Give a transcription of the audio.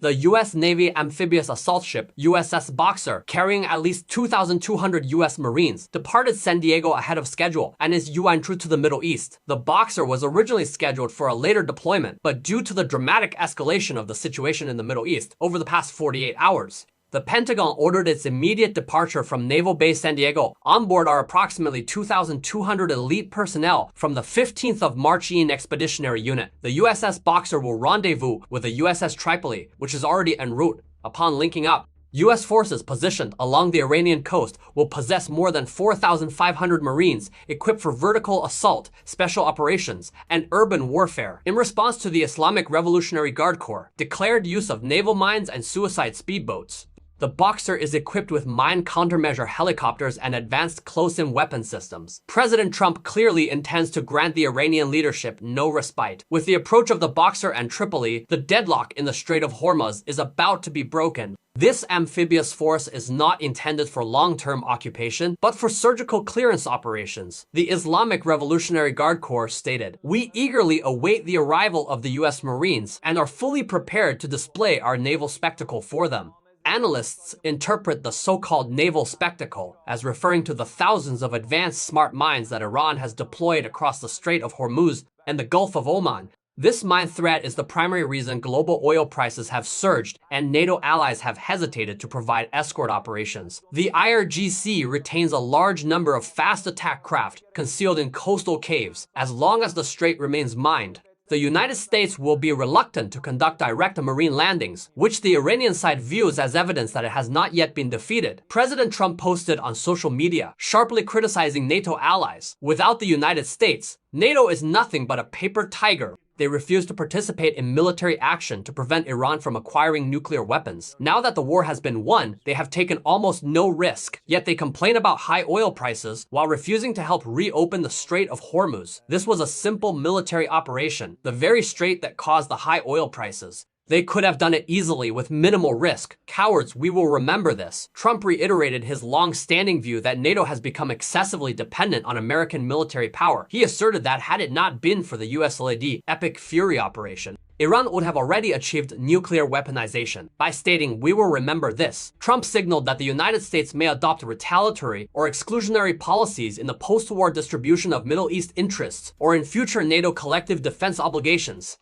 The U.S. Navy amphibious assault ship USS Boxer, carrying at least 2,200 U.S. Marines, departed San Diego ahead of schedule and is en route to the Middle East. The Boxer was originally scheduled for a later deployment, but due to the dramatic escalation of the situation in the Middle East over the past 48 hours, the Pentagon ordered its immediate departure from Naval Base San Diego. On board are approximately 2,200 elite personnel from the 15th of Marine Expeditionary Unit. The USS Boxer will rendezvous with the USS Tripoli, which is already en route. Upon linking up, U.S. forces positioned along the Iranian coast will possess more than 4,500 Marines equipped for vertical assault, special operations, and urban warfare. In response to the Islamic Revolutionary Guard Corps' declared use of naval mines and suicide speedboats, the Boxer is equipped with mine countermeasure helicopters and advanced close-in weapon systems. President Trump clearly intends to grant the Iranian leadership no respite. With the approach of the Boxer and Tripoli, the deadlock in the Strait of Hormuz is about to be broken. This amphibious force is not intended for long-term occupation, but for surgical clearance operations. The Islamic Revolutionary Guard Corps stated, "We eagerly await the arrival of the U.S. Marines and are fully prepared to display our naval spectacle for them." Analysts interpret the so-called naval spectacle as referring to the thousands of advanced smart mines that Iran has deployed across the Strait of Hormuz and the Gulf of Oman. This mine threat is the primary reason global oil prices have surged and NATO allies have hesitated to provide escort operations. The IRGC retains a large number of fast attack craft concealed in coastal caves. As long as the strait remains mined, the United States will be reluctant to conduct direct marine landings, which the Iranian side views as evidence that it has not yet been defeated. President Trump posted on social media, sharply criticizing NATO allies. Without the United States, NATO is nothing but a paper tiger. They refuse to participate in military action to prevent Iran from acquiring nuclear weapons. Now that the war has been won, they have taken almost no risk, yet they complain about high oil prices while refusing to help reopen the Strait of Hormuz. This was a simple military operation, the very strait that caused the high oil prices. They could have done it easily with minimal risk. Cowards, we will remember this. Trump reiterated his long-standing view that NATO has become excessively dependent on American military power. He asserted that had it not been for the US-led Epic Fury operation, Iran would have already achieved nuclear weaponization. By stating, "We will remember this," Trump signaled that the United States may adopt retaliatory or exclusionary policies in the post-war distribution of Middle East interests or in future NATO collective defense obligations.